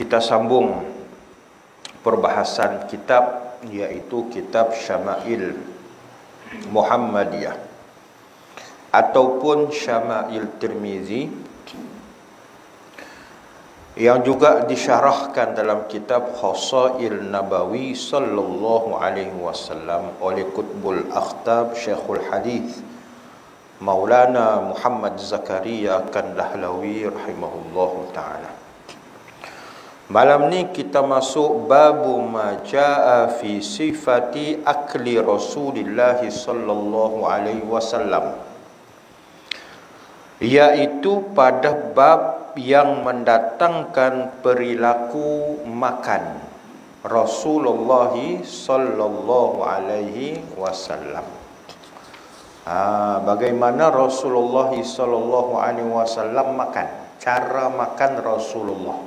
Kita sambung perbahasan kitab, yaitu kitab Syama'il Muhammadiyah ataupun Syama'il Tirmizi, yang juga disyarahkan dalam kitab Khasail Nabawi sallallahu alaihi wasallam oleh Qutbul Akhtab Syekhul Hadith Maulana Muhammad Zakaria Kandahlawi rahimahullahu ta'ala. Malam ni kita masuk babu ma jaa fi sifati akli Rasulillah sallallahu alaihi wasallam, iaitu pada bab yang mendatangkan perilaku makan Rasulullah sallallahu alaihi wasallam. Bagaimana Rasulullah sallallahu alaihi wasallam makan, cara makan Rasulullah.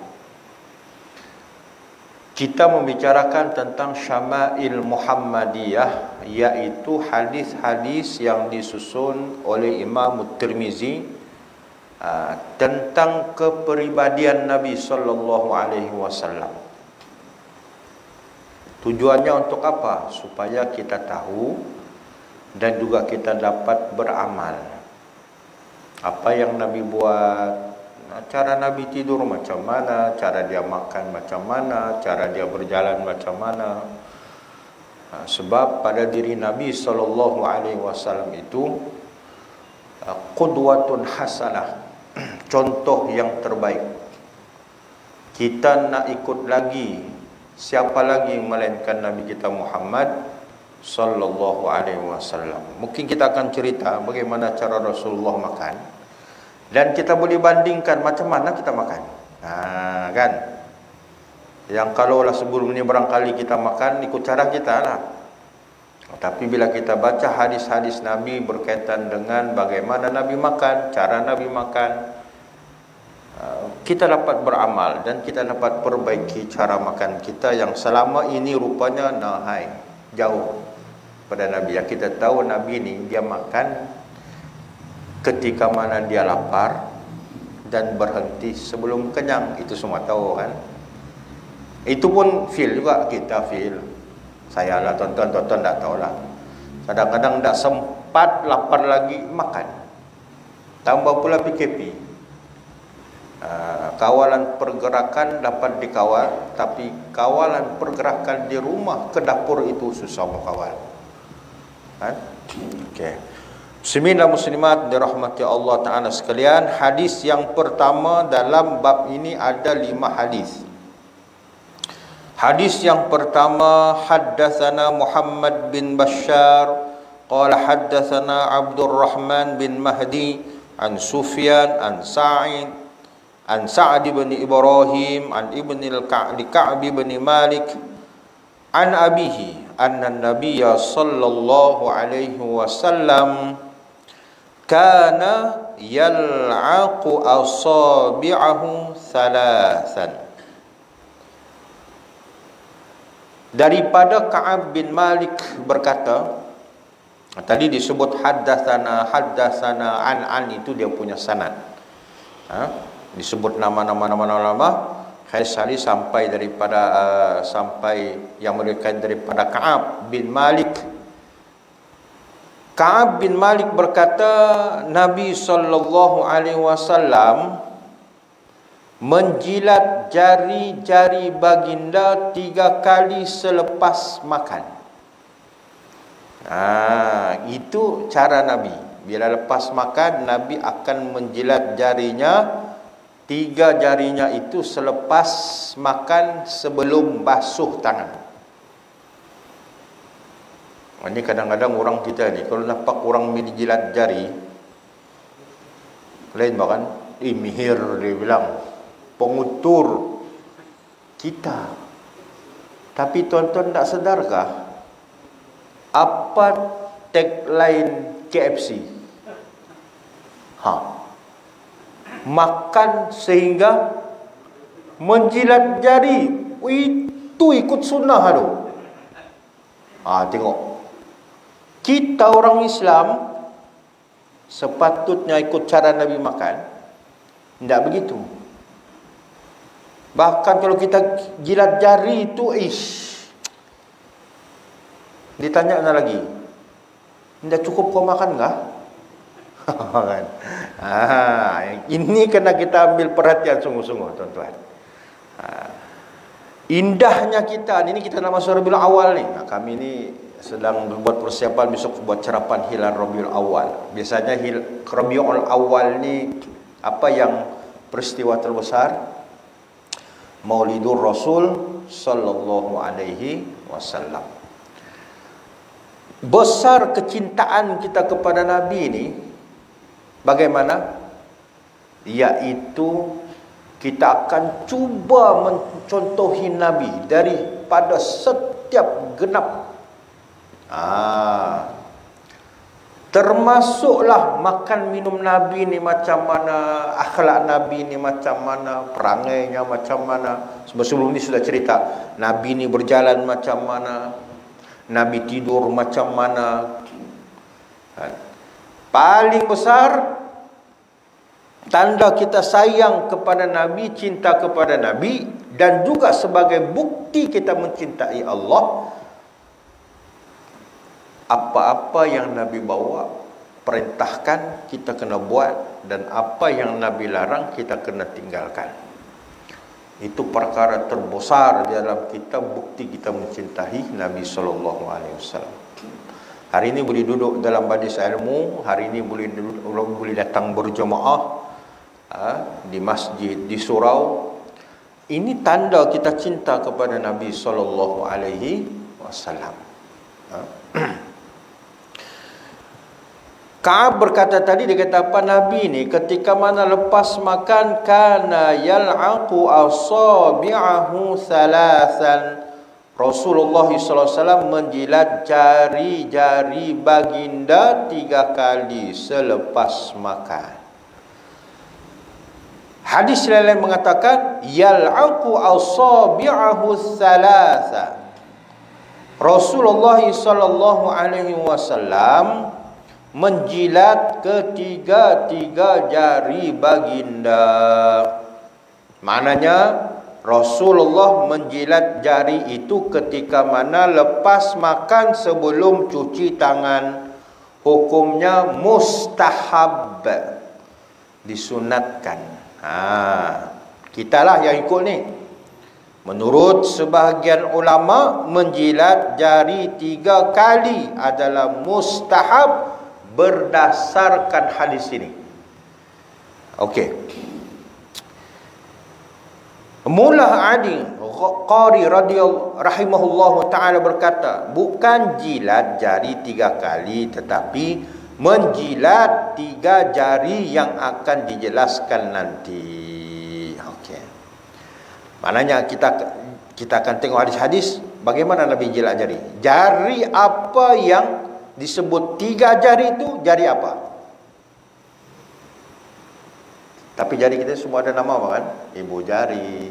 Kita membicarakan tentang Syama'il Muhammadiyah, yaitu hadis-hadis yang disusun oleh Imam Tirmizi tentang kepribadian Nabi sallallahu alaihi wasallam. Tujuannya untuk apa? Supaya kita tahu dan juga kita dapat beramal. Apa yang Nabi buat, cara Nabi tidur macam mana, cara dia makan macam mana, cara dia berjalan macam mana. Sebab pada diri Nabi sallallahu alaihi wasallam itu qudwatun hasanah, contoh yang terbaik. Kita nak ikut lagi, siapa lagi melainkan Nabi kita Muhammad sallallahu alaihi wasallam. Mungkin kita akan cerita bagaimana cara Rasulullah makan, dan kita boleh bandingkan macam mana kita makan. Kan? Yang kalaulah sebelum ini barangkali kita makan ikut cara kita lah. Tapi bila kita baca hadis-hadis Nabi berkaitan dengan bagaimana Nabi makan, cara Nabi makan, kita dapat beramal dan kita dapat perbaiki cara makan kita yang selama ini rupanya jauh pada Nabi. Yang kita tahu Nabi ini dia makan ketika mana dia lapar dan berhenti sebelum kenyang. Itu semua tahu kan. Itu pun feel juga, kita feel. Saya lah, tonton tak tahulah. Kadang-kadang tak sempat, lapar lagi, makan. Tambah pula PKP. Kawalan pergerakan dapat dikawal, tapi kawalan pergerakan di rumah ke dapur itu susah mengkawal. Kan? Okey. Muslimin dan muslimat dirahmati Allah Ta'ala sekalian, hadis yang pertama dalam bab ini ada 5 hadis. Hadis yang pertama, haddatsana Muhammad bin Bashar qala haddatsana Abdul Rahman bin Mahdi an Sufyan an Sa'd bin Ibrahim an Ka'b bin Malik an abihi anna an-nabiy sallallahu alaihi wasallam kana yal'aqu asabi'ahu thalathan. Daripada Ka'ab bin Malik berkata, tadi disebut haddatsana an itu dia punya sanad. Disebut nama Khaisari sampai daripada sampai yang meriwayatkan daripada Ka'ab bin Malik. Ka'ab bin Malik berkata, Nabi sallallahu alaihi wasallam menjilat jari-jari baginda 3 kali selepas makan. Itu cara Nabi. Bila lepas makan, Nabi akan menjilat jarinya, 3 jarinya itu selepas makan sebelum basuh tangan. Ini kadang-kadang orang kita ni kalau nampak orang menjilat jari, lain bahkan mihir dia bilang, pengutur kita. Tapi tuan-tuan tak sedarkah apa tagline KFC? Makan sehingga menjilat jari. Itu ikut sunnah tu. Tengok. Kita orang Islam sepatutnya ikut cara Nabi makan. Tidak begitu. Bahkan kalau kita jilat jari itu, ditanya lagi, tidak cukup kau makan enggak? Ini kena kita ambil perhatian sungguh-sungguh, tuan-tuan. Indahnya kita, ini kita nama Rabiul Awal nih. Kami ini sedang membuat persiapan besok buat sarapan hilal Rabiul Awal. Biasanya Rabiul Awal ni apa yang peristiwa terbesar? Maulidur Rasul sallallahu alaihi wasallam. Besar kecintaan kita kepada Nabi ini bagaimana? Yaitu kita akan cuba mencontohi Nabi daripada setiap genap. Termasuklah makan minum Nabi ni macam mana, akhlak Nabi ni macam mana, perangainya macam mana. Sebelum ni sudah cerita, Nabi ni berjalan macam mana, Nabi tidur macam mana. Paling besar tanda kita sayang kepada Nabi, cinta kepada Nabi, dan juga sebagai bukti kita mencintai Allah, apa-apa yang Nabi bawa, perintahkan, kita kena buat, dan apa yang Nabi larang, kita kena tinggalkan. Itu perkara terbesar di dalam kita, bukti kita mencintai Nabi SAW. Hari ini boleh duduk dalam majlis ilmu, hari ini boleh datang berjemaah di masjid, di surau. Ini tanda kita cinta kepada Nabi SAW. Ka'ab berkata tadi, dia kata apa, Nabi ni ketika mana lepas makan, kana yal'aqu asabi'ahu thalathan. Rasulullah SAW menjilat jari-jari baginda 3 kali selepas makan. Hadis lain mengatakan yal'aqu asabi'ahu thalathan. Rasulullah SAW menjilat ketiga-tiga jari baginda. Maknanya Rasulullah menjilat jari itu ketika mana lepas makan sebelum cuci tangan. Hukumnya mustahab, disunatkan. Kitalah yang ikut ni. Menurut sebahagian ulama, menjilat jari 3 kali adalah mustahab berdasarkan hadis ini. Okey. Mullah Ali Qari rahimahullahu ta'ala berkata, bukan jilat jari 3 kali, tetapi menjilat 3 jari yang akan dijelaskan nanti. Okey. Maknanya kita akan tengok hadis-hadis bagaimana Nabi jilat jari. Jari apa yang disebut 3 jari itu, jari apa? Tapi jari kita semua ada nama apa kan? Ibu jari,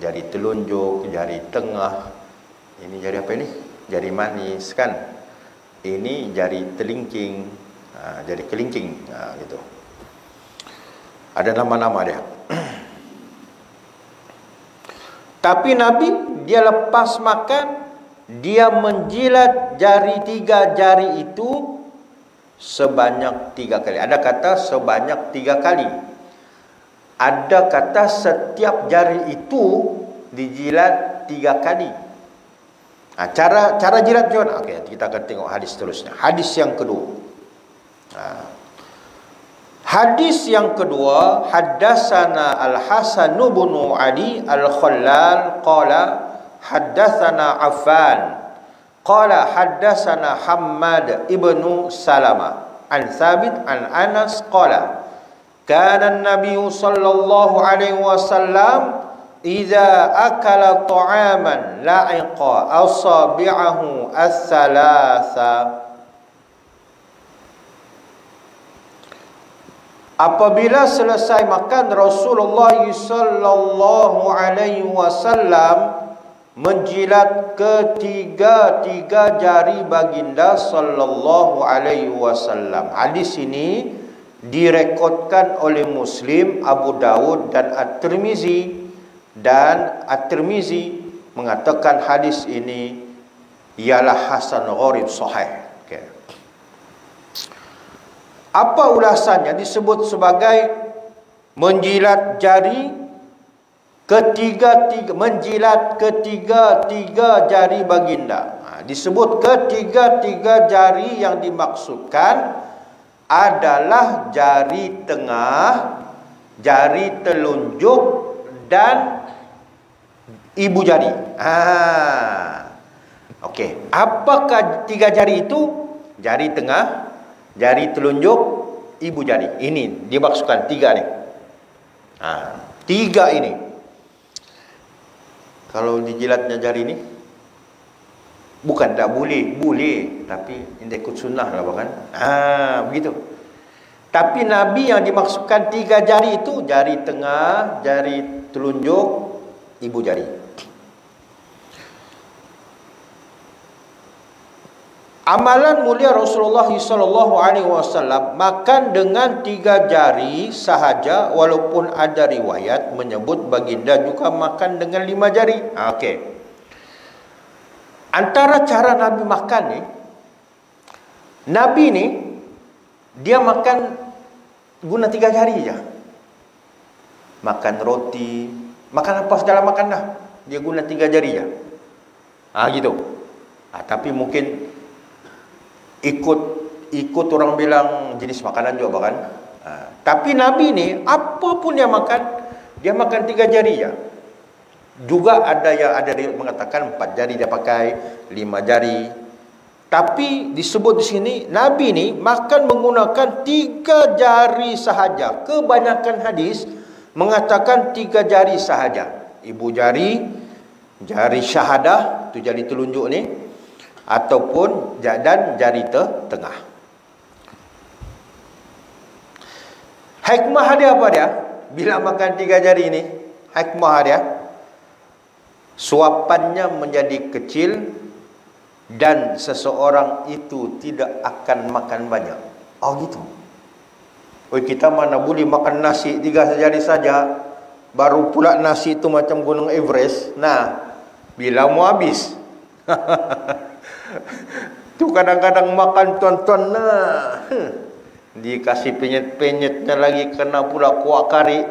jari telunjuk, jari tengah. Ini jari apa ini? Jari manis kan? Ini jari telingking, jari kelingking, gitu. Ada nama-nama dia. Tapi Nabi dia lepas makan, dia menjilat jari 3 jari itu sebanyak 3 kali. Ada kata sebanyak 3 kali. Ada kata setiap jari itu dijilat 3 kali. Cara jilat John. Okey, kita akan tengok hadis seterusnya. Hadis yang kedua. Hadis yang kedua, haddatsana Al-Hasan bin Ali Al-Khallal qala haddatsana Affan qala haddatsana Hammad ibnu Salama an Thabit an Anas qala kana an-nabiy sallallahu alaihi wasallam idza akala ta'aman la'iqa asabi'ahu as-salasa. Apabila selesai makan, Rasulullah sallallahu alaihi wasallam menjilat ketiga-tiga jari baginda sallallahu alaihi wasallam. Hadis ini direkodkan oleh Muslim, Abu Dawud dan At-Tirmizi dan At-Tirmizi mengatakan hadis ini ialah hasan gharib sahih. Okay. Apa ulasannya? Disebut sebagai menjilat jari menjilat ketiga-tiga jari baginda. Disebut ketiga-tiga jari yang dimaksudkan adalah jari tengah, jari telunjuk dan ibu jari. Okey, apakah tiga jari itu? Jari tengah, jari telunjuk, ibu jari. Ini dimaksudkan tiga ni. Tiga ini. Kalau dijilatnya jari ni, bukan tak boleh, boleh, tapi ini ikut sunnah lah bahkan. Begitu. Tapi Nabi yang dimaksudkan tiga jari itu jari tengah, jari telunjuk, ibu jari. Amalan mulia Rasulullah SAW makan dengan tiga jari sahaja, walaupun ada riwayat menyebut baginda juga makan dengan 5 jari. Okey. Antara cara Nabi makan ni, Nabi ni dia makan guna 3 jari je. Makan roti, makan apa segala makan dah, dia guna 3 jari je. Gitu. Tapi mungkin ikut orang bilang jenis makanan juga bahkan. Tapi Nabi ni apapun dia makan 3 jari je. Juga ada yang mengatakan 4 jari dia pakai, 5 jari. Tapi disebut di sini Nabi ni makan menggunakan 3 jari sahaja. Kebanyakan hadis mengatakan 3 jari sahaja. Ibu jari, jari syahadah, tu jari telunjuk ni, ataupun dan jari tengah. Hikmah dia apa dia? Bila makan 3 jari ni, hikmah dia, suapannya menjadi kecil dan seseorang itu tidak akan makan banyak. Gitu. Kita mana boleh makan nasi 3 jari saja, baru pula nasi itu macam gunung Everest. Bila mau habis. Tu kadang-kadang makan tuan-tuan dikasih penyet-penyetnya lagi, kena pula kuah kari.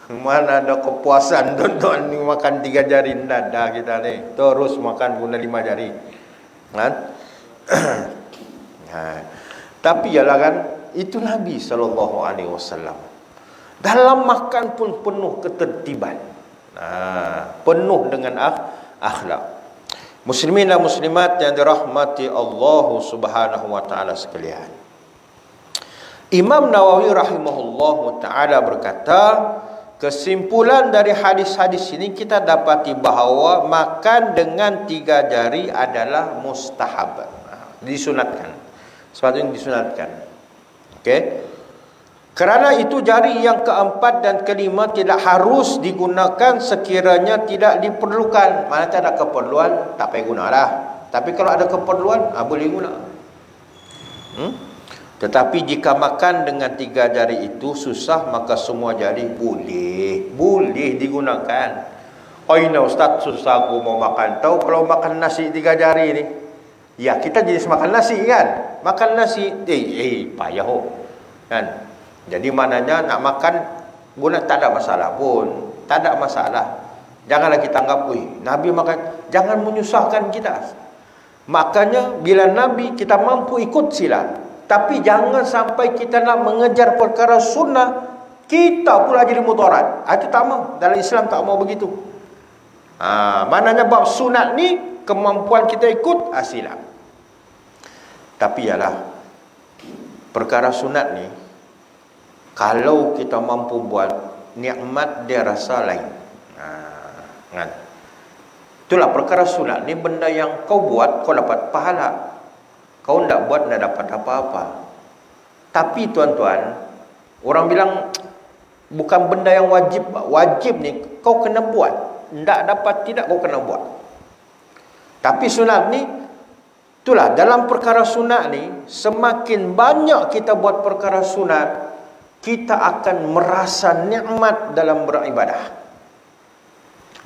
Mana ada kepuasan tuan-tuan ni makan 3 jari. Nada kita ni terus makan guna 5 jari kan? Tapi ialah kan, itu Nabi SAW. Dalam makan pun penuh ketertiban, penuh dengan akhlak. Muslimin dan muslimat yang dirahmati Allah Subhanahu wa taala sekalian. Imam Nawawi rahimahullah taala berkata, kesimpulan dari hadis-hadis ini kita dapati bahawa makan dengan 3 jari adalah mustahab, disunatkan. Sepatutnya disunatkan. Okey. Kerana itu jari yang keempat dan kelima tidak harus digunakan sekiranya tidak diperlukan. Mana tak ada keperluan, tak payah gunalah. Tapi kalau ada keperluan, boleh guna. Tetapi jika makan dengan 3 jari itu susah, maka semua jari boleh digunakan. Ustaz, susah aku mau makan. Tahu kalau makan nasi 3 jari ni, ya kita jenis makan nasi kan. Makan nasi, payah kan. Jadi maknanya nak makan guna tak ada masalah pun. Tak ada masalah. Janganlah kita anggap, Nabi makan, jangan menyusahkan kita. Makanya bila Nabi kita mampu ikut sila. Tapi jangan sampai kita nak mengejar perkara sunnah, kita pula jadi mudarat. Itu tak mau. Dalam Islam tak mau begitu. Maknanya bab sunat ni kemampuan kita ikut sila. Tapi ialah perkara sunat ni, kalau kita mampu buat, nikmat dia rasa lain. Kan? Itulah perkara sunat ni, benda yang kau buat kau dapat pahala. Kau tidak buat tidak dapat apa-apa. Tapi tuan-tuan, orang bilang bukan benda yang wajib. Wajib ni kau kena buat. Tidak kau kena buat. Tapi sunat ni, itulah dalam perkara sunat ni, semakin banyak kita buat perkara sunat, kita akan merasa nikmat dalam beribadah.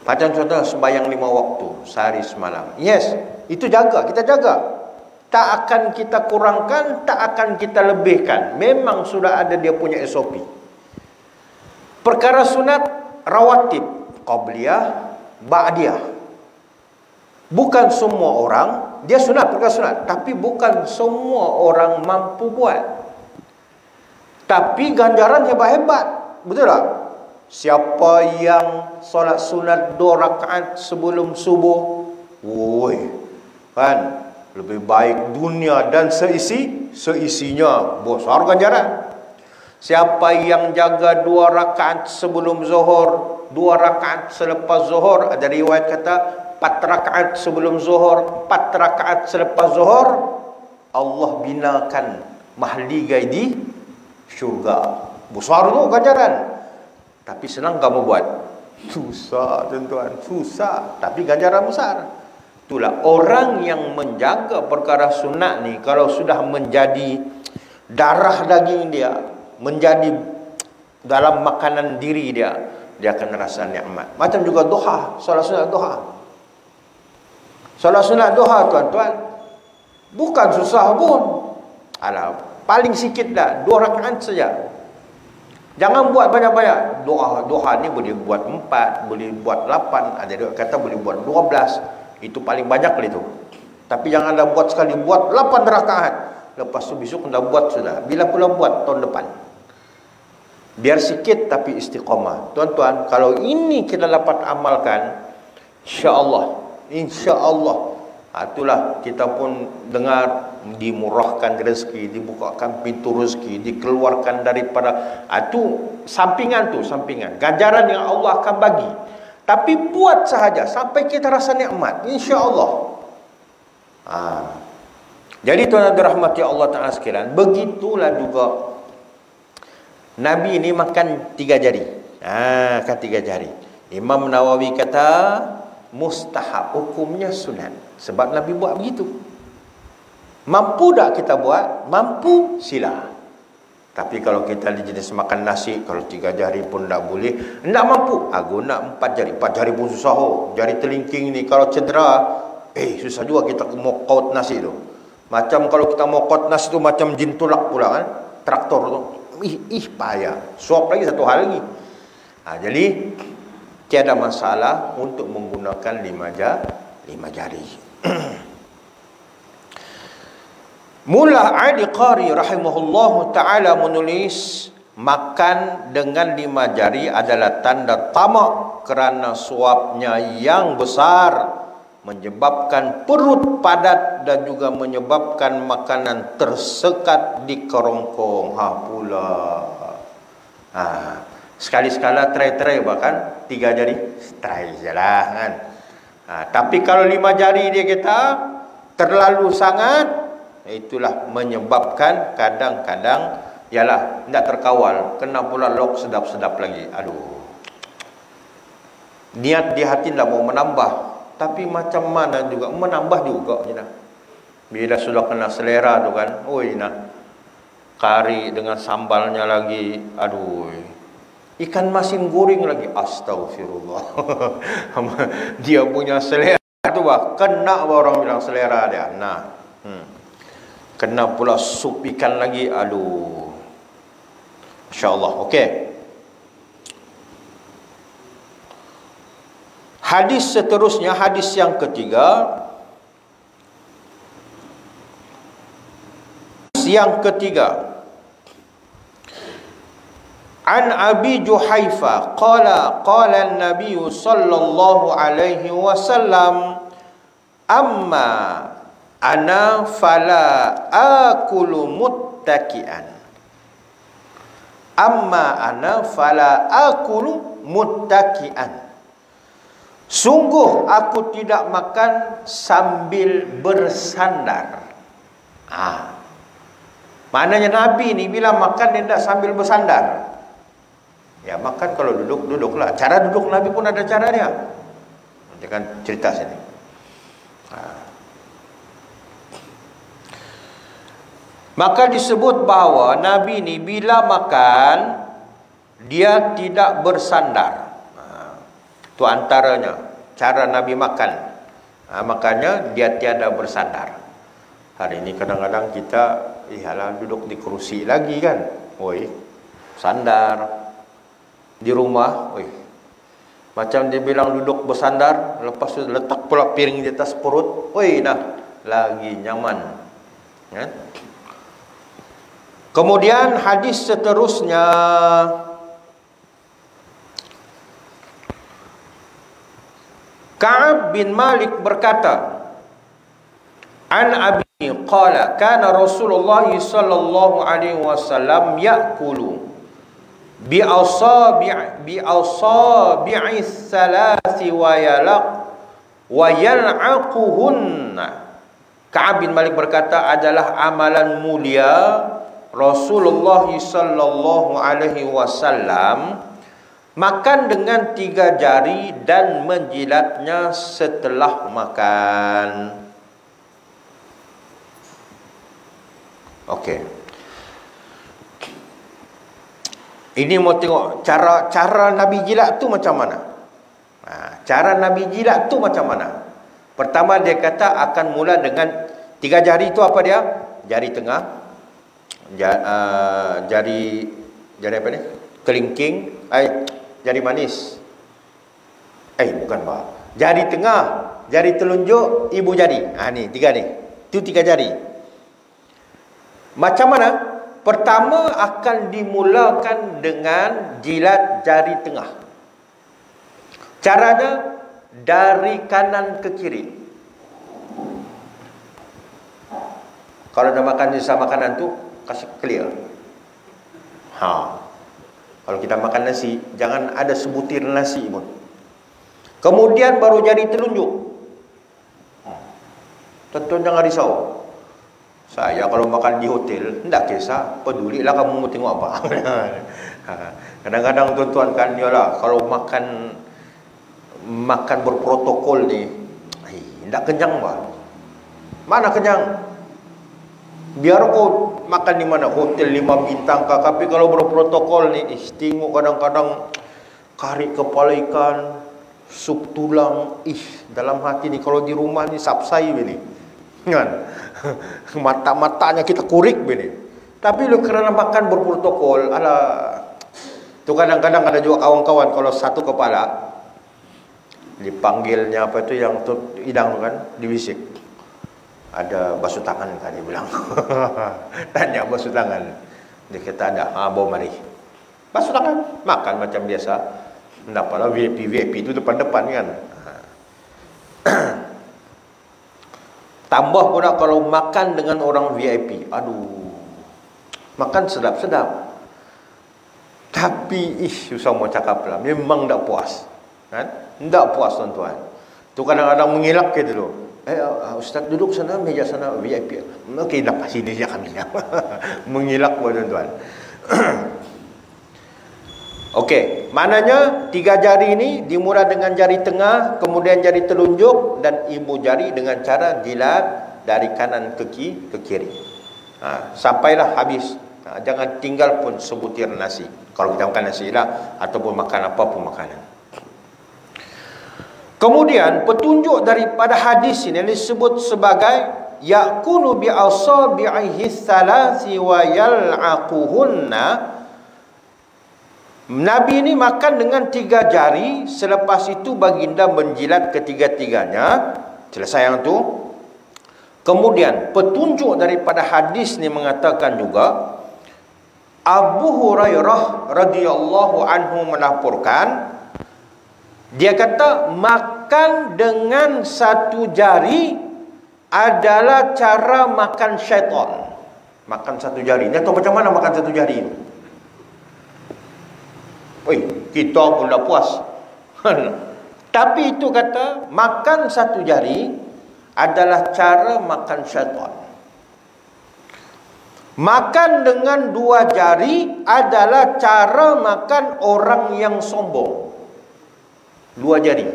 Macam contoh sembahyang 5 waktu sehari semalam. Yes, itu jaga, kita jaga. Tak akan kita kurangkan, tak akan kita lebihkan. Memang sudah ada dia punya SOP. Perkara sunat rawatib, qabliyah, ba'diyah. Bukan semua orang, dia sunat, perkara sunat, tapi bukan semua orang mampu buat. Tapi ganjaran hebat-hebat. Betul tak? Siapa yang solat sunat 2 rakaat sebelum subuh, woi, kan, lebih baik dunia dan seisinya, besar ganjaran. Siapa yang jaga 2 rakaat sebelum zuhur, 2 rakaat selepas zuhur, ada riwayat kata 4 rakaat sebelum zuhur, 4 rakaat selepas zuhur, Allah binakan mahligai di syurga. Besar tu ganjaran. Tapi senang kamu buat? Susah tuan-tuan, susah. Tapi ganjaran besar. Itulah orang yang menjaga perkara sunat ni, kalau sudah menjadi darah daging dia, menjadi dalam makanan diri dia, dia akan rasa nikmat. Macam juga duha, solat sunat duha. Solat sunat duha tuan-tuan, bukan susah pun. Alah, paling sikit dah 2 rakaat saja. Jangan buat banyak-banyak. Duha ni boleh buat 4, boleh buat 8, ada juga kata boleh buat 12. Itu paling banyak kali itu. Tapi janganlah buat sekali, buat 8 rakaat. Lepas tu besok dah buat sudah. Bila pula buat tahun depan. Biar sikit tapi istiqamah. Tuan-tuan, kalau ini kita dapat amalkan, insya-Allah, itulah kita pun dengar dimurahkan rezeki, dibukakan pintu rezeki, dikeluarkan daripada itu sampingan, ganjaran yang Allah akan bagi. Tapi buat sahaja sampai kita rasa nikmat, insya-Allah. Jadi tuan-tuan dirahmati Allah Taala sekalian, begitulah juga Nabi ini makan 3 jari. Kan 3 jari. Imam Nawawi kata mustahab, hukumnya sunat. Sebab Nabi buat begitu. Mampu tak kita buat? Mampu, sila. Tapi kalau kita jenis makan nasi, kalau 3 jari pun tak boleh. Tak mampu, guna 4 jari. 4 jari pun susah. Jari telingking ni kalau cedera, susah juga kita mau kaut nasi tu. Macam kalau kita mau kaut nasi tu macam jin tulak pula kan. Traktor tu. Payah. Suap lagi satu hal lagi. Jadi tiada masalah untuk menggunakan 5 jari. Mullah Ali Qari rahimahullahu ta'ala menulis, makan dengan 5 jari adalah tanda tamak kerana suapnya yang besar, menyebabkan perut padat dan juga menyebabkan makanan tersekat di kerongkong. Pula. Sekali-sekala try bahkan 3 jari, try je lah kan. Tapi kalau 5 jari dia kata terlalu sangat, itulah menyebabkan kadang-kadang ialah tidak terkawal, kena pula lok sedap-sedap lagi. Aduh, niat di hati tak mau menambah, tapi macam mana juga menambah juga je dah. Bila sudah kena selera tu kan, kari dengan sambalnya lagi, aduh, ikan masin goreng lagi, astagfirullah. Dia punya selera tu kena orang bilang selera dia. Kena pula sup ikan lagi, aduh, insya-Allah. Okey. Hadis seterusnya, hadis yang ketiga. An Abi Juhaifa qala an-nabiy sallallahu alaihi wasallam, amma ana fala akulu muttaki'an. Amma ana fala akulu muttaki'an. Sungguh aku tidak makan sambil bersandar. Maknanya Nabi ni bila makan dia tidak sambil bersandar. Ya, makan kalau duduklah. Cara duduk Nabi pun ada cara dia. Nanti kan cerita sini. Maka disebut bahawa Nabi ni bila makan dia tidak bersandar. Itu antaranya cara Nabi makan. Makanya dia tiada bersandar. Hari ini kadang-kadang kita iyalah duduk di kerusi lagi kan. Oi, sandar. Di rumah, oi. Macam dia bilang duduk bersandar, lepas tu letak pula piring di atas perut. Oi, nah, lagi nyaman. Ya? Kemudian hadis seterusnya, Ka'ab bin Malik berkata, An Abi qala kana Rasulullah sallallahu alaihi wasallam ya'kulu bi asabi'i thalathi wa yal'aquhunna. Ka'ab bin Malik berkata, adalah amalan mulia Rasulullah sallallahu alaihi wasallam makan dengan 3 jari dan menjilatnya setelah makan. Okey. Ini mau tengok cara Nabi jilat tu macam mana. Cara Nabi jilat tu macam mana. Pertama dia kata akan mula dengan 3 jari itu apa dia? Jari tengah, jari apa ni? Kelingking, jari manis. Bukan bah. Jari tengah, jari telunjuk, ibu jari. Ni 3 ni. Itu 3 jari. Macam mana? Pertama akan dimulakan dengan jilat jari tengah. Caranya dari kanan ke kiri. Kalau dah makan sisa makanan tu, kasih clear. Kalau kita makan nasi, jangan ada sebutir nasi pun. Kemudian baru jari telunjuk. Tuan-tuan jangan risau. Saya kalau makan di hotel, tidak kisah, pedulilah kamu mau tengok apa. Kadang-kadang tuan-tuan kan, yalah, kalau makan berprotokol ni, tidak kenyang bah. Mana kenyang? Biar kau makan di mana, hotel 5 bintang kah, tapi kalau berprotokol ni, tengok kadang-kadang kari kepala ikan, sup tulang, dalam hati ni kalau di rumah ni sapsai ni. Kan? Mata-matanya kita kurik begini. Tapi lu kerana makan berprotokol, tu kadang-kadang ada juga kawan-kawan kalau satu kepala dipanggilnya apa itu yang tu hidang tu kan, dibisik. Ada basuh tangan kan dia bilang. Tanya basuh tangan. Dia kata ada, bawa mari. Basuh tangan, makan macam biasa. Mendapatlah VIP itu depan-depan kan. Tambah pula kalau makan dengan orang VIP. Aduh. Makan sedap-sedap. Tapi susah mau cakap lah. Memang tak puas. Kan? Tak puas tuan-tuan. Tu kadang-kadang mengilap ke dulu. Ustaz duduk sana, meja sana VIP. Okey, lepas sini je kami. Mengilap pun tuan-tuan. Okey, maknanya 3 jari ini dimulai dengan jari tengah, kemudian jari telunjuk dan ibu jari dengan cara jilat dari kanan ke kiri. Sampailah habis. Jangan tinggal pun sebutir nasi. Kalau kita makan nasi lah, ataupun makan apapun makanan. Kemudian petunjuk daripada hadis ini disebut sebagai yakunu bi asabihi thalathi wa yal'aquhunna. Nabi ini makan dengan 3 jari, selepas itu baginda menjilat ketiga-tiganya. Selesai yang tu. Kemudian petunjuk daripada hadis ini mengatakan juga, Abu Hurairah radhiyallahu anhu melaporkan, dia kata makan dengan 1 jari adalah cara makan syaitan. Makan 1 jari. Dia tahu macam mana makan 1 jari itu? Kita pun dah puas. Tapi itu kata makan 1 jari adalah cara makan syaitan. Makan dengan 2 jari adalah cara makan orang yang sombong. 2 jari.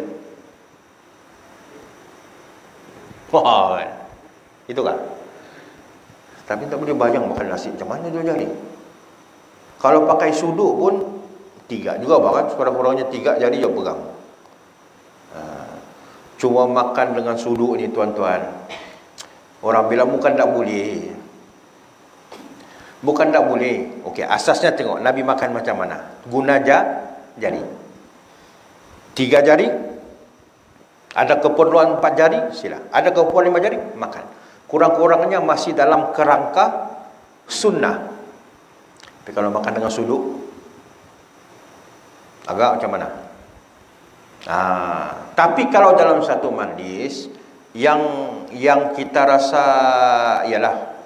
Itu kan? Tapi tak boleh bayang makan nasi macam mana 2 jari. Kalau pakai suduk pun 3 juga bahkan sekurang-kurangnya 3 jari yang pegang. Cuma makan dengan suduk ni tuan-tuan. Orang bilang bukan tak boleh. Bukan tak boleh. Okey, asasnya tengok Nabi makan macam mana. Guna jari. 3 jari. Ada keperluan 4 jari, sila. Ada keperluan 5 jari, makan. Kurang-kurangnya masih dalam kerangka sunnah. Tapi kalau makan dengan suduk, agak macam mana? Tapi kalau dalam satu majlis yang kita rasa ialah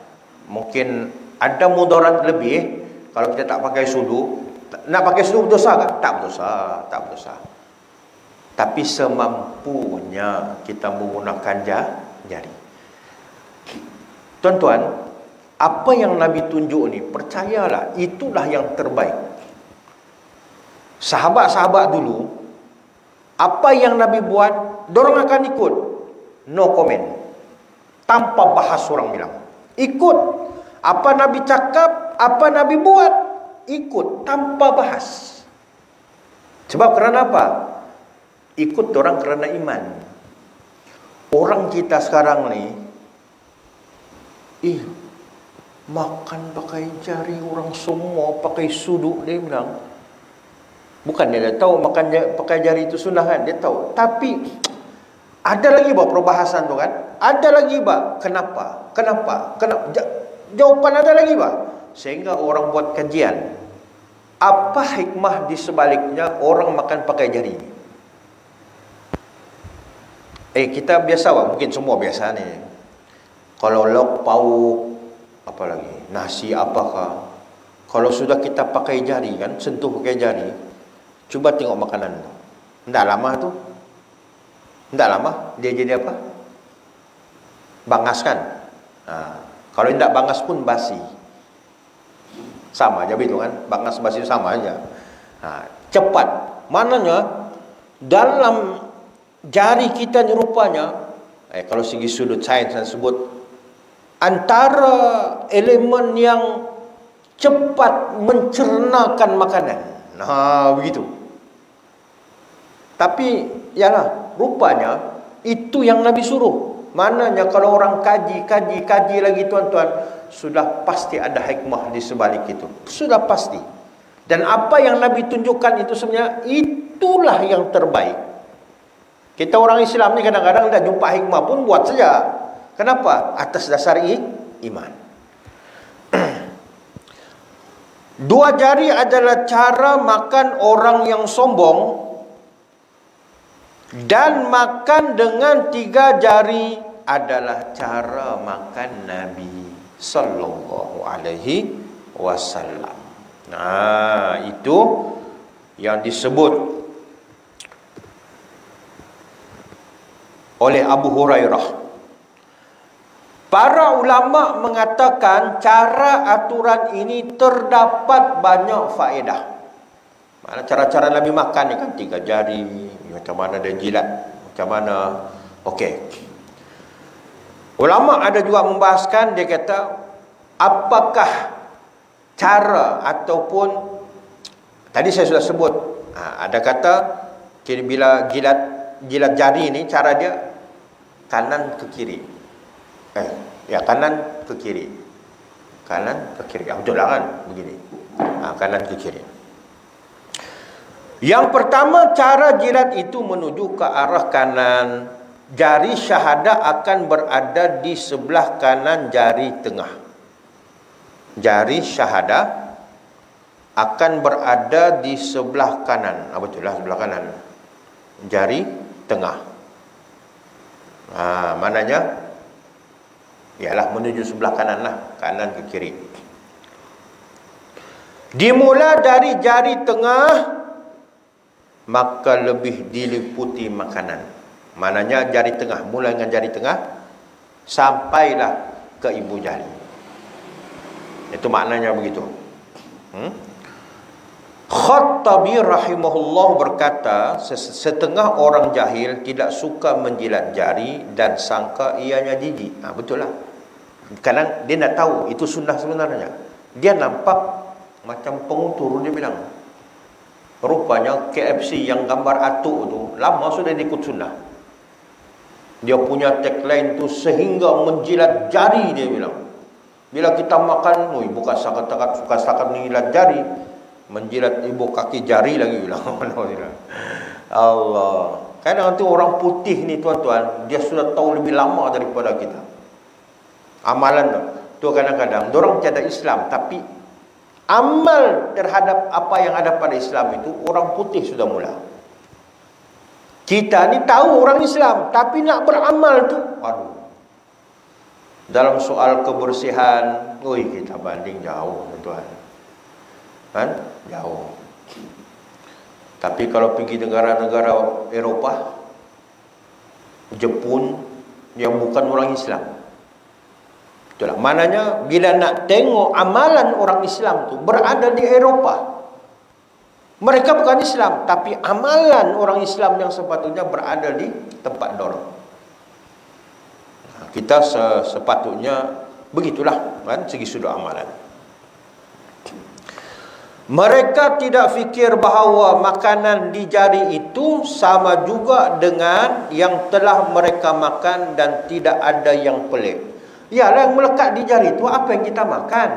mungkin ada mudarat lebih, kalau kita tak pakai suduk, nak pakai suduk berdosa tak? Tak berdosa, tak berdosa. Tapi semampunya kita menggunakan jari. Tuan-tuan, apa yang Nabi tunjuk ni, percayalah, itulah yang terbaik. Sahabat-sahabat dulu, apa yang Nabi buat, dorang akan ikut. No comment. Tanpa bahas orang bilang. Ikut. Apa Nabi cakap, apa Nabi buat, ikut. Tanpa bahas. Sebab kerana apa? Ikut orang kerana iman. Orang kita sekarang ni, makan pakai jari, orang semua pakai suduk, dia bilang. Bukan dia tahu makan pakai jari itu sunnah kan, dia tahu. Tapi ada lagi perbahasan tu kan. Ada lagi kenapa? Jawapan ada lagi sehingga orang buat kajian. Apa hikmah di sebaliknya orang makan pakai jari ni? Kita biasa mungkin semua biasa ni. Kalau lauk pauk, apa lagi, nasi apakah, kalau sudah kita pakai jari kan, sentuh pakai jari, cuba tengok makanan tu. Tidak lama tu. Tidak lama dia jadi apa? Bangas kan? Kalau tidak bangas pun basi. Sama aja begitu kan? Bangas basi sama aja. Cepat. Maknanya dalam jari kita ni rupanya, kalau segi sudut sains saya sebut, antara elemen yang cepat mencernakan makanan. Begitu. Tapi yalah, rupanya itu yang Nabi suruh. Maknanya kalau orang kaji lagi tuan-tuan, sudah pasti ada hikmah di sebalik itu. Sudah pasti. Dan apa yang Nabi tunjukkan itu sebenarnya itulah yang terbaik. Kita orang Islam ni kadang-kadang dah jumpa hikmah pun buat saja. Kenapa? Atas dasar iman. 2 jari adalah cara makan orang yang sombong, dan makan dengan 3 jari adalah cara makan Nabi sallallahu alaihi wasallam. Itu yang disebut oleh Abu Hurairah. Para ulama mengatakan cara aturan ini terdapat banyak faedah. Mana cara-cara Nabi makan ni kan 3 jari, macam mana dia jilat, macam mana. Okey. Ulama ada juga membahaskan, dia kata apakah cara ataupun tadi saya sudah sebut, ada kata bila jilat jari ni cara dia kanan ke kiri. Kanan ke kiri. Kanan ke kiri. Betul lah kan? Begini. Kanan ke kiri. Yang pertama, cara jilat itu menuju ke arah kanan. Jari syahadah akan berada di sebelah kanan jari tengah. Jari syahadah akan berada di sebelah kanan. Betul lah, sebelah kanan. Jari tengah. Maknanya ialah menuju sebelah kanan lah, kanan ke kiri. Dimula dari jari tengah, maka lebih diliputi makanan. Maknanya jari tengah, mula dengan jari tengah sampailah ke ibu jari. Itu maknanya begitu. Khattabi rahimahullah berkata, setengah orang jahil tidak suka menjilat jari dan sangka ianya jijik. Betul lah. Kadang dia tak tahu itu sunnah sebenarnya. Dia nampak macam pengutur, dia bilang. Rupanya KFC yang gambar atuk tu lama sudah ikut sunnah. Dia punya tagline tu sehingga menjilat jari, dia bilang. Bila kita makan, bukan setakat menjilat jari, menjilat ibu kaki jari lagi bilang. Allah. Kadang nanti orang putih ni tuan-tuan, dia sudah tahu lebih lama daripada kita. Amalan tu kadang-kadang dorang tiada Islam, tapi amal terhadap apa yang ada pada Islam itu orang putih sudah mula. Kita ni tahu orang Islam, tapi nak beramal tu, aduh. Dalam soal kebersihan, kita banding jauh, tuan. Kan? Jauh. Tapi kalau pergi negara-negara Eropah, Jepun, yang bukan orang Islam, itulah maknanya bila nak tengok amalan orang Islam tu berada di Eropah. Mereka bukan Islam, tapi amalan orang Islam yang sepatutnya berada di tempat dorang. Kita sepatutnya begitulah, kan, segi sudut amalan. Mereka tidak fikir bahawa makanan di jari itu sama juga dengan yang telah mereka makan dan tidak ada yang pelik. Yalah, yang melekat di jari itu apa yang kita makan.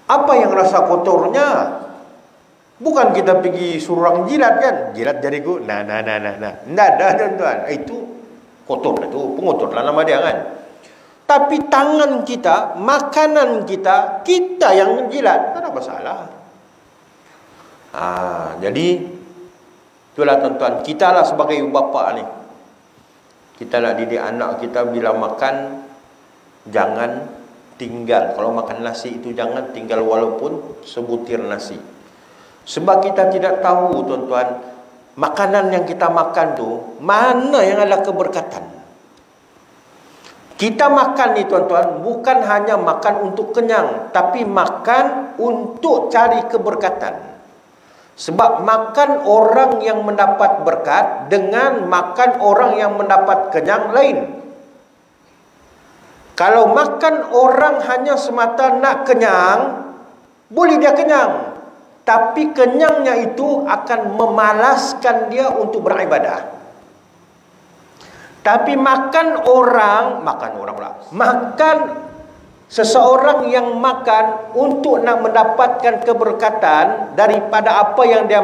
Apa yang rasa kotornya? Bukan kita pergi suruh orang jilat kan? Jilat jariku. Nah. Tidak ada, tuan-tuan. Itu kotor lah tu. Pengotor lah nama dia kan. Tapi tangan kita, makanan kita, kita yang menjilat. Tak ada masalah. Jadi itulah tuan-tuan, kita lah sebagai ibu bapa ni, kita nak didik anak kita bila makan, jangan tinggal. Kalau makan nasi itu jangan tinggal walaupun sebutir nasi. Sebab kita tidak tahu, tuan-tuan, makanan yang kita makan tu mana yang adalah keberkatan. Kita makan ni, tuan-tuan, bukan hanya makan untuk kenyang, tapi makan untuk cari keberkatan. Sebab makan orang yang mendapat berkat dengan makan orang yang mendapat kenyang lain. Kalau makan orang hanya semata nak kenyang, boleh dia kenyang, tapi kenyangnya itu akan memalaskan dia untuk beribadah. Tapi makan seseorang yang makan untuk nak mendapatkan keberkatan daripada apa yang dia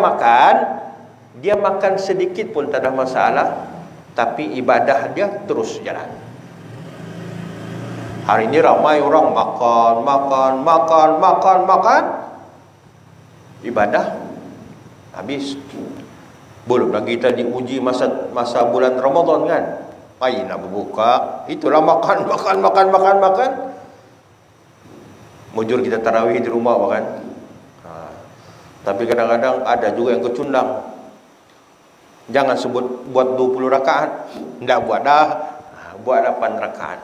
makan sedikit pun tak ada masalah, tapi ibadah dia terus jalan. Hari ini ramai orang makan, ibadah habis. Belum lagi kita diuji masa bulan Ramadan kan. Pagi nak berbuka, itulah makan. Mujur kita tarawih di rumah kan. Tapi kadang-kadang ada juga yang kecundang. Jangan sebut buat 20 rakaat. Tidak buat dah. Buat 8 rakaat.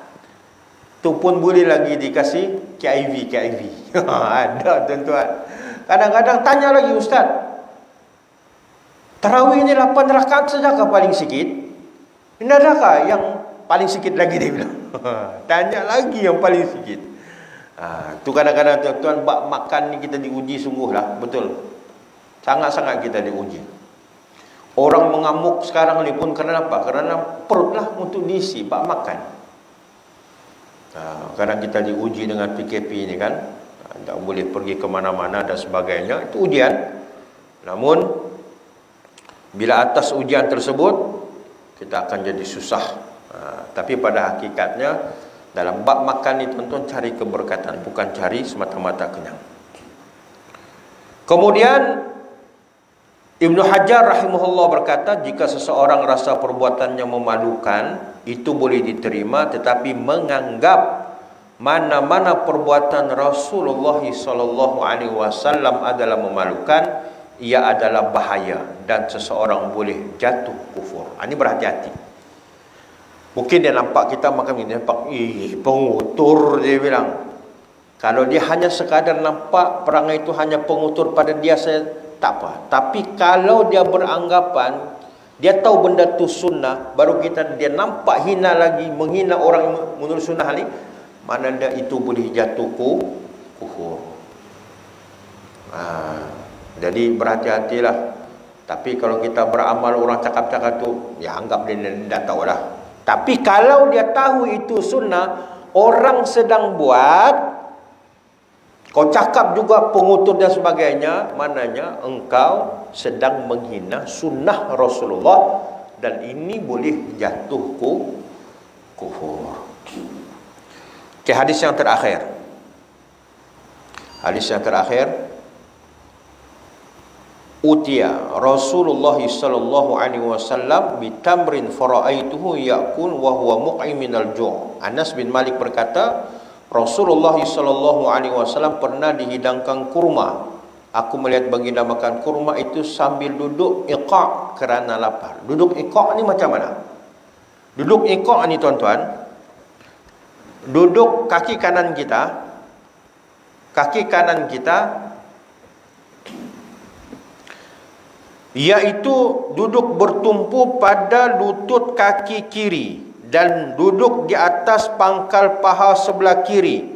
Itu pun boleh lagi dikasih KIV. Ada, tuan-tuan. Kadang-kadang tanya lagi, Ustaz, tarawih ni 8 rakaat sajakah paling sikit? Ini adakah yang paling sikit lagi, dia bilang. Tanya lagi yang paling sikit. Tu kadang-kadang, tuan-tuan, bab makan ni kita diuji sungguhlah. Betul. Sangat-sangat kita diuji. Orang mengamuk sekarang ni pun kerana apa? Kerana perutlah untuk diisi bab makan. Kadang kita diuji dengan PKP ni kan. Tak boleh pergi ke mana-mana dan sebagainya. Itu ujian. Namun bila atas ujian tersebut kita akan jadi susah. Tapi pada hakikatnya dalam bab makan ni, tuan-tuan, cari keberkatan, bukan cari semata-mata kenyang. Kemudian Ibnu Hajar rahimahullah berkata, jika seseorang rasa perbuatannya memalukan, itu boleh diterima, tetapi menganggap mana-mana perbuatan Rasulullah SAW adalah memalukan, ia adalah bahaya dan seseorang boleh jatuh kufur. Ini berhati-hati. Mungkin dia nampak kita makan ini, nampak pengutur, dia bilang. Kalau dia hanya sekadar nampak perangai itu hanya pengutur pada dia, saya tak apa. Tapi kalau dia beranggapan, dia tahu benda itu sunnah, baru dia nampak hina lagi, menghina orang menurut sunnah ni, mana ada itu boleh jatuh kufur. Jadi berhati-hatilah. Tapi kalau kita beramal orang cakap-cakap tu, ya anggap dia dah tahu lah. Tapi kalau dia tahu itu sunnah, orang sedang buat, kau cakap juga pengutur dan sebagainya, maknanya engkau sedang menghina sunnah Rasulullah, dan ini boleh jatuh kufur. Okay, hadis yang terakhir. Hadis yang terakhir. Utiya Rasulullah sallallahu alaihi wasallam bitamrin faraaituhu ya'kul wa huwa muqim minal ju'. Anas bin Malik berkata, Rasulullah sallallahu alaihi wasallam pernah dihidangkan kurma. Aku melihat baginda makan kurma itu sambil duduk iqa' kerana lapar. Duduk iqa' ni macam mana? Duduk iqa' ni tuan-tuan, duduk kaki kanan kita iaitu duduk bertumpu pada lutut kaki kiri dan duduk di atas pangkal paha sebelah kiri,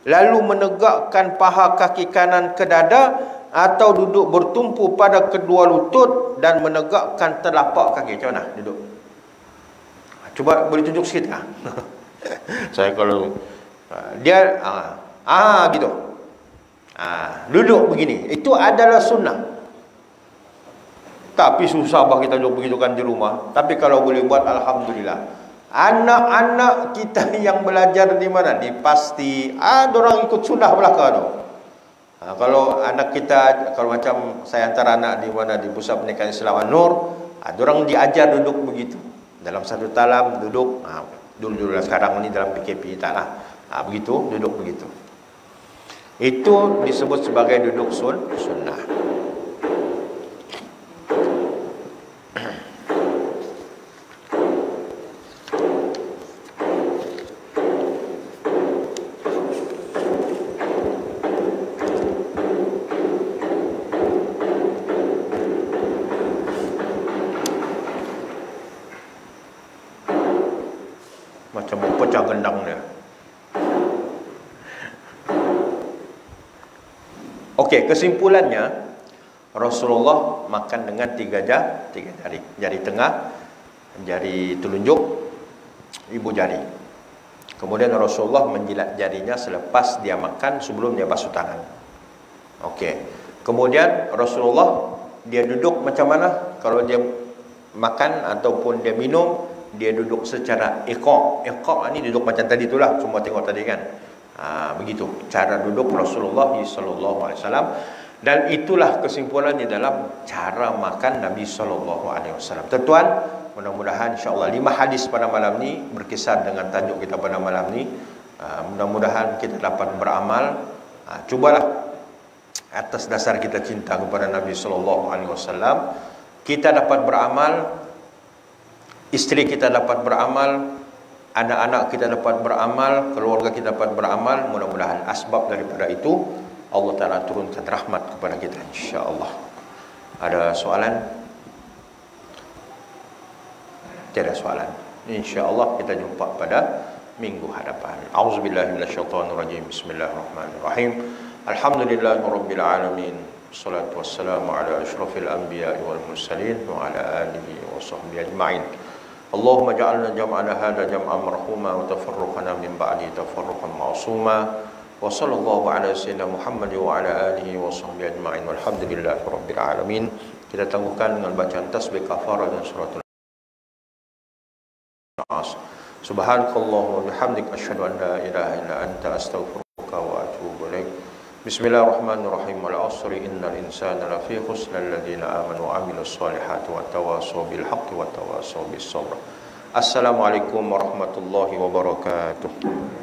lalu menegakkan paha kaki kanan ke dada, atau duduk bertumpu pada kedua lutut dan menegakkan telapak kaki. Macam mana duduk? Cuba boleh tunjuk sikit tak? Saya kalau dia gitu. Duduk begini, itu adalah sunnah. Tapi susah bah kita duduk begitu kan di rumah. Tapi kalau boleh buat, alhamdulillah. Anak-anak kita yang belajar di mana? Di pasti orang ikut sunnah belakang tu. Kalau anak kita, kalau macam saya hantar anak di mana, di Pusat Pendidikan Islam An-Nur, orang diajar duduk begitu. Dalam satu talam duduk, dulu sekarang ni dalam PKP tak lah. Begitu, duduk begitu. Itu disebut sebagai duduk sunnah. Macam pecah gendang dia. Okey, kesimpulannya Rasulullah makan dengan tiga jari. Jari tengah, jari telunjuk, ibu jari. Kemudian Rasulullah menjilat jarinya selepas dia makan, sebelum dia basuh tangan. Okey. Kemudian Rasulullah dia duduk macam mana? Kalau dia makan ataupun dia minum, dia duduk secara iqa'. Iqa' ni duduk macam tadi itulah, semua tengok tadi kan. Begitu cara duduk Rasulullah sallallahu alaihi wasallam, dan itulah kesimpulannya dalam cara makan Nabi sallallahu alaihi wasallam. Tuan-tuan, mudah-mudahan insya-Allah 5 hadis pada malam ni berkisar dengan tajuk kita pada malam ni. Mudah-mudahan kita dapat beramal. Cubalah atas dasar kita cinta kepada Nabi sallallahu alaihi wasallam, kita dapat beramal, isteri kita dapat beramal, anak-anak kita dapat beramal, keluarga kita dapat beramal. Mudah-mudahan asbab daripada itu Allah Ta'ala turunkan rahmat kepada kita, insya-Allah. Ada soalan? Tiada soalan. Insya-Allah kita jumpa pada minggu hadapan. Auzubillahi minasyaitonirrajim. Bismillahirrahmanirrahim. Alhamdulillahirabbil alamin. Wassalatu wassalamu ala asyrafil anbiya'i wal mursalin wa ala alihi wa sahbihi ajma'in. Allahumma ja'alna jam'ana hadha jam'an marhuma wa tafarruqana min ba'di tafarruqan ma'suma. Wa sallallahu ala sayyidina Muhammad wa ala alihi wa sahbihi ajma'in. Walhamdulillahi rabbil alamin. Kita tangguhkan dengan bacaan tasbih kafarah dan suratul Nas. Subhanakallahumma wa bihamdika asyhadu an la ilaha illa anta astaghfiruka wa atubu ilaik. Bismillahirrahmanirrahim. Wal 'asri innal insana lafi khusr alladziina aamanu wa 'amilus solihati wa tawassaw bil haqqi wa tawassaw bis sabr. Assalamualaikum warahmatullahi wabarakatuh.